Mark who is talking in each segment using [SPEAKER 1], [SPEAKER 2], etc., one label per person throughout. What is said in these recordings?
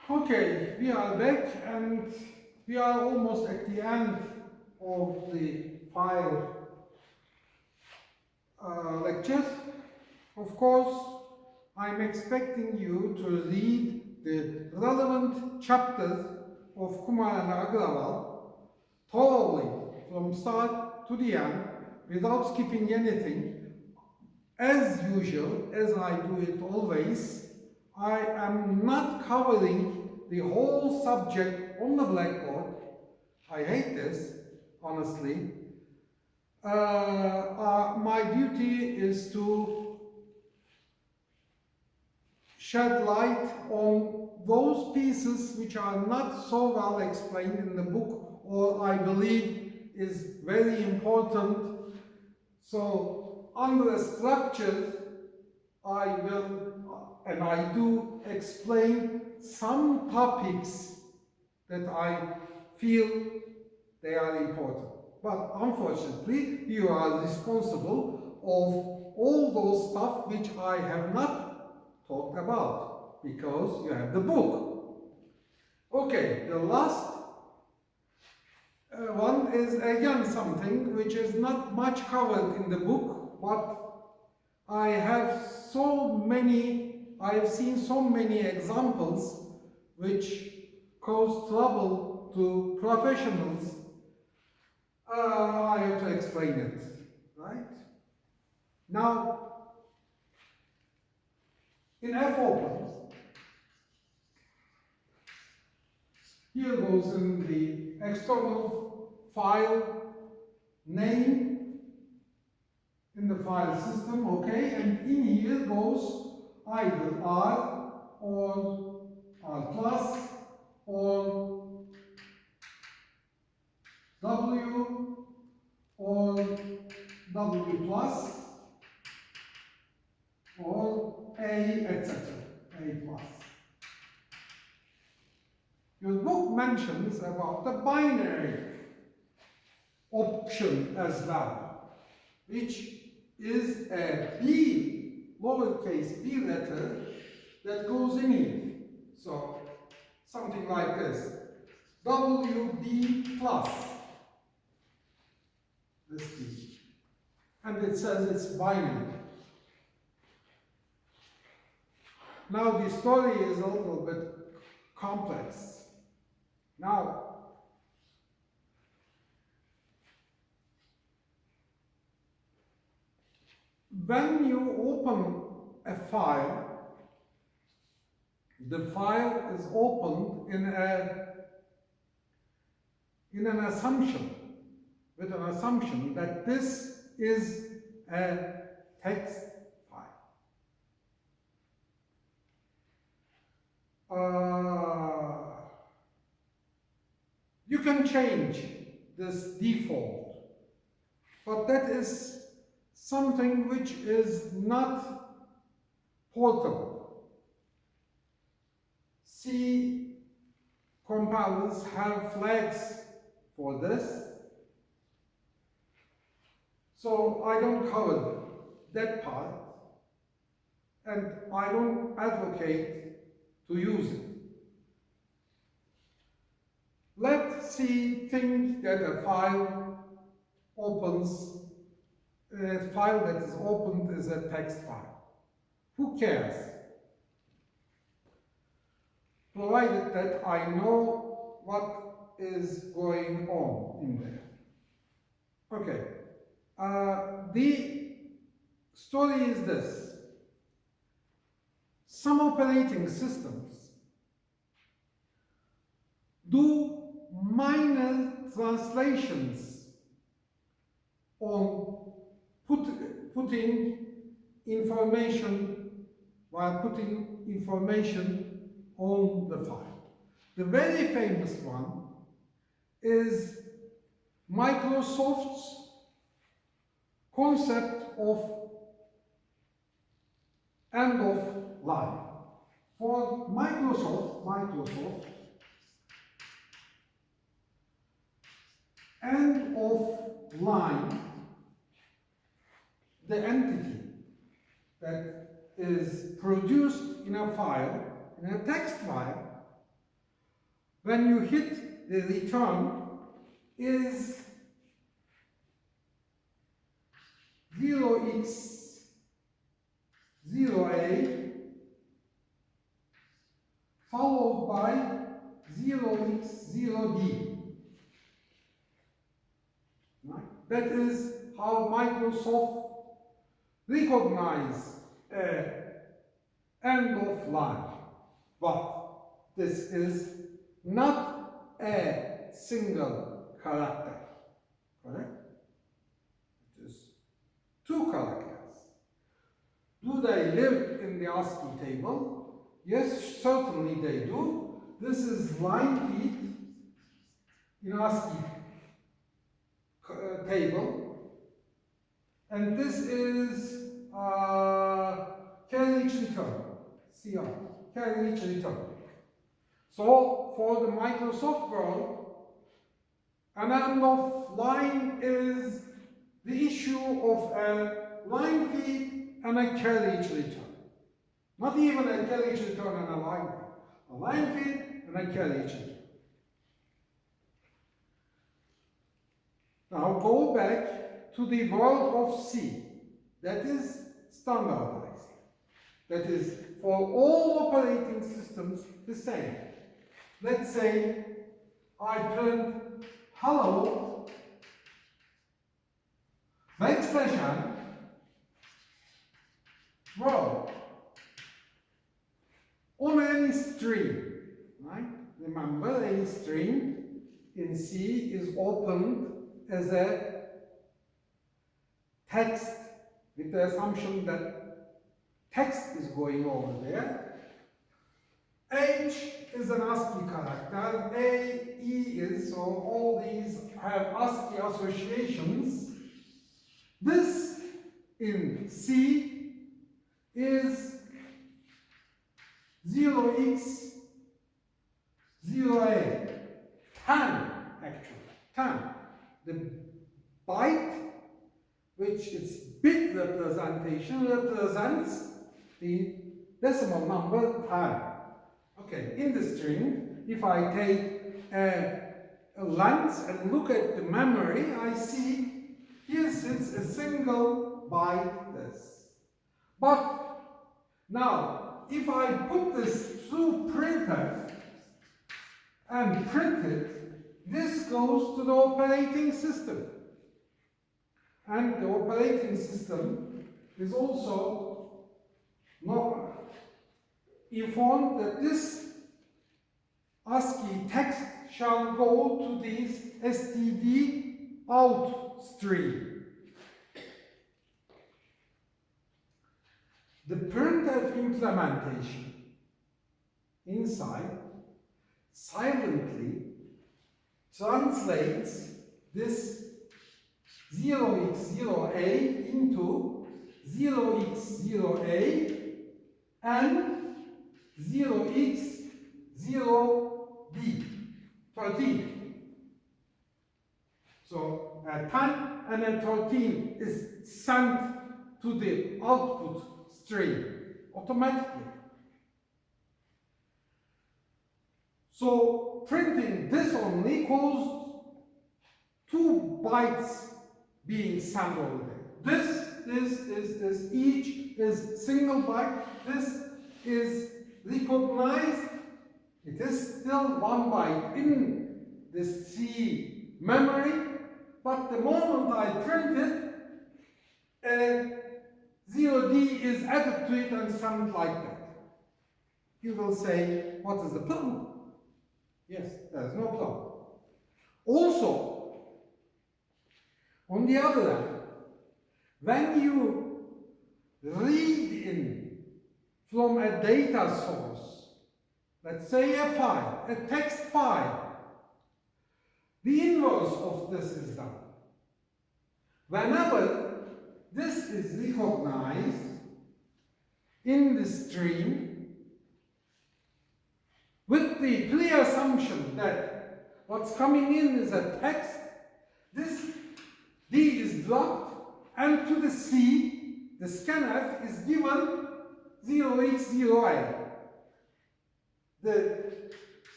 [SPEAKER 1] Okay, we are back and we are almost at the end of the file lectures. Of course, I'm expecting you to read the relevant chapters of Kumar and Agrawal thoroughly from start to the end without skipping anything. As usual, as I do it always, I am not covering the whole subject on the blackboard. I hate this, honestly. My duty is to shed light on those pieces which are not so well explained in the book, or I believe is very important. So, under the structure, I will, and I do explain some topics that I feel they are important. But unfortunately, you are responsible of all those stuff which I have not talked about because you have the book. Okay, the last one is again something which is not much covered in the book, but I have seen so many examples which cause trouble to professionals. I have to explain it, right? Now, in F-open, here goes in the external file name in the file system, okay? And in here goes either R or R plus or W or W plus or A, etc. A plus. Your book mentions about the binary option as well, which is a B, lowercase b letter that goes in here. So, something like this. WB plus. This B. And it says it's binary. Now, the story is a little bit complex. Now, when you open a file, the file is opened in an assumption, with an assumption that this is a text file. You can change this default, but that is something which is not portable. C compilers have flags for this, so I don't cover that part, and I don't advocate to use it. Let C think that a file that is opened is a text file. Who cares? Provided that I know what is going on in there. Okay. The story is this. Some operating systems do minor translations on putting information on the file. The very famous one is Microsoft's concept of end of line. For Microsoft, end of line, the entity that is produced in a file, in a text file, when you hit the return is 0x0a followed by 0x0b. Right? That is how Microsoft recognize end of line. But this is not a single character. Correct? It is two characters. Do they live in the ASCII table? Yes, certainly they do. This is line feet in ASCII table, and this is carriage return, CR, carriage return. So for the Microsoft world, an end of line is the issue of a line feed and a carriage return. Not even a carriage return and a line feed. A line feed and a carriage return. Now go back to the world of C. That is standardized. That is for all operating systems the same. Let's say I print hello backslash world on any string, right? Remember, any string in C is opened as a text with the assumption that text is going over there. H is an ASCII character, A, E is, so all these have ASCII associations. This in C is 0x, 0a, 10 actually, 10. The byte, which is bit representation, represents the decimal number 10. Okay, in the string, if I take a length and look at the memory, I see here sits a single byte this. But now, if I put this through printf and print it, this goes to the operating system. And the operating system is also informed that this ASCII text shall go to this std out stream. The printf implementation inside silently translates this 0x0a into 0x0a and 0x0b, 13. So a 10 and a 13 is sent to the output stream automatically. So printing this only caused 2 bytes being sent over there. This, each is single byte. This is recognized. It is still 1 byte in the C memory, but the moment I print it, 0D is added to it and sent like that. You will say, what is the problem? Yes, there is no problem. Also, on the other hand, when you read in from a data source, let's say a file, a text file, the inverse of this is done. Whenever this is recognized in the stream with the pre-assumption that what's coming in is a text, this D is dropped, and to the C, the scanf is given 0x0a. The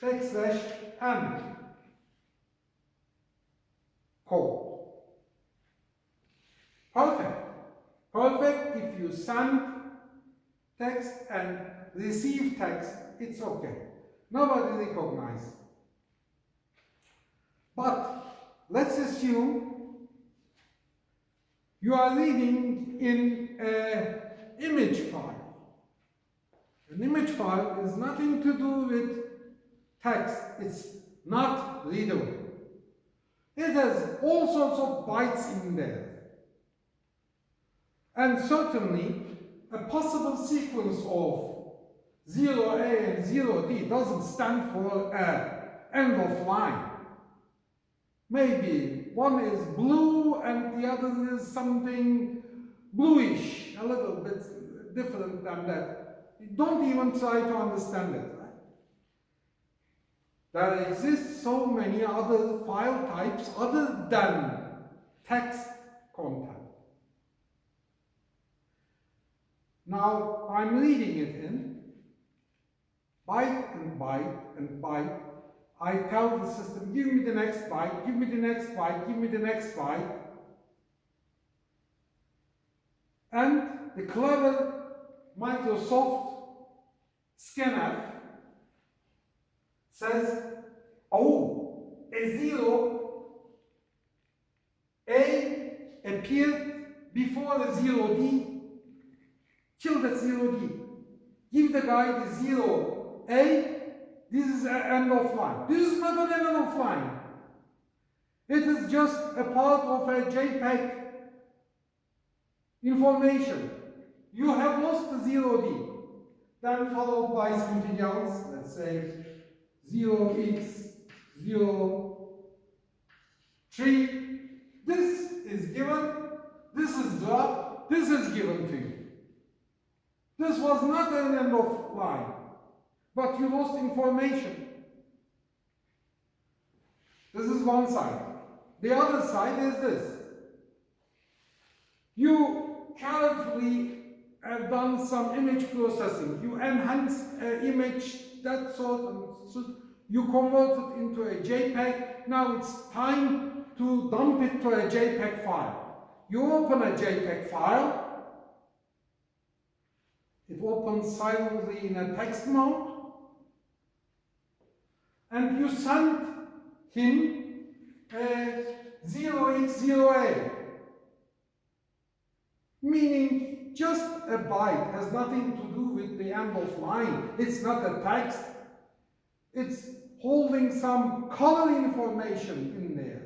[SPEAKER 1] backslash end code. Perfect. Perfect if you send text and receive text, it's okay. Nobody recognizes. But let's assume you are reading in an image file. An image file is nothing to do with text. It's not readable. It has all sorts of bytes in there. And certainly, a possible sequence of 0A and 0D doesn't stand for end of line. Maybe one is blue and the other is something bluish, a little bit different than that. Don't even try to understand it. Right? There exist so many other file types other than text content. Now I'm reading it in byte and byte and byte. I tell the system, give me the next byte, give me the next byte, give me the next byte. And the clever Microsoft scanf says, oh, a 0, A appeared before a 0D, kill that 0D. Give the guy the 0A, this is an end of line. This is not an end of line. It is just a part of a JPEG information. You have lost the 0D. Then followed by something else, let's say 0x03. This is given, this is dropped, this is given to you. This was not an end of line, but you lost information. This is one side. The other side is this. You carefully have done some image processing. You enhanced an image, that sort, and you convert it into a JPEG. Now it's time to dump it to a JPEG file. You open a JPEG file. It opens silently in a text mode. And you send him a 0x0A. Meaning just a byte, has nothing to do with the end of line. It's not a text. It's holding some color information in there.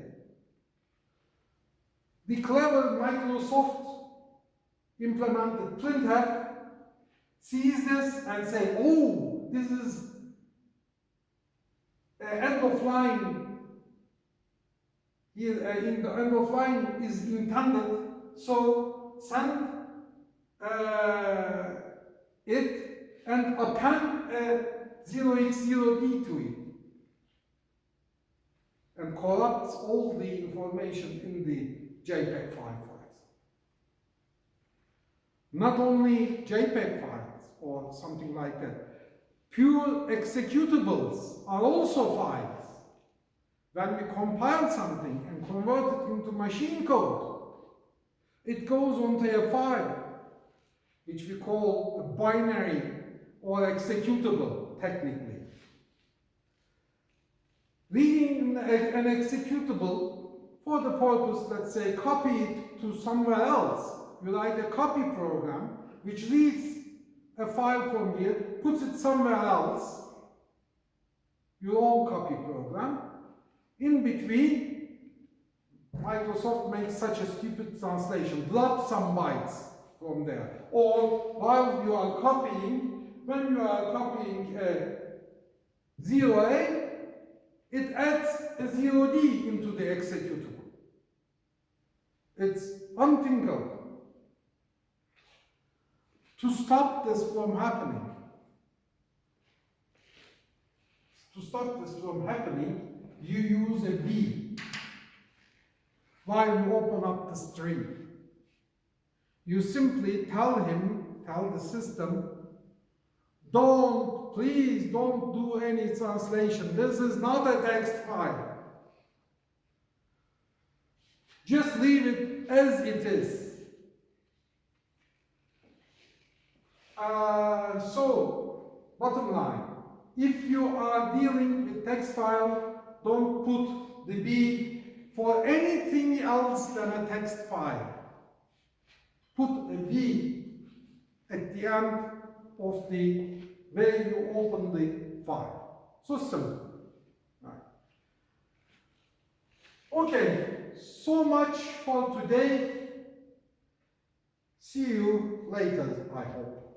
[SPEAKER 1] The clever Microsoft implemented printf sees this and say, oh, this is end of line. Here in the end of line is intended, so send it and append a 0x0D to it and corrupts all the information in the JPEG file, for example. Not only JPEG files or something like that, pure executables are also files. When we compile something and convert it into machine code, it goes onto a file, which we call a binary or executable, technically. Reading an executable for the purpose, let's say, copy it to somewhere else. You write a copy program which reads a file from here, puts it somewhere else, your own copy program. In between, Microsoft makes such a stupid translation, drop some bytes from there. Or while you are copying, when you are copying a 0A, it adds a 0D into the executable. It's unthinkable. To stop this from happening, you use a B while you open up the string. You simply tell the system, don't please don't do any translation. This is not a text file. Just leave it as it is. So, bottom line, if you are dealing with text file, don't put the B for anything else than a text file. Put a B at the end of the where you open the file. So simple. Right. Okay, so much for today. See you later, I hope.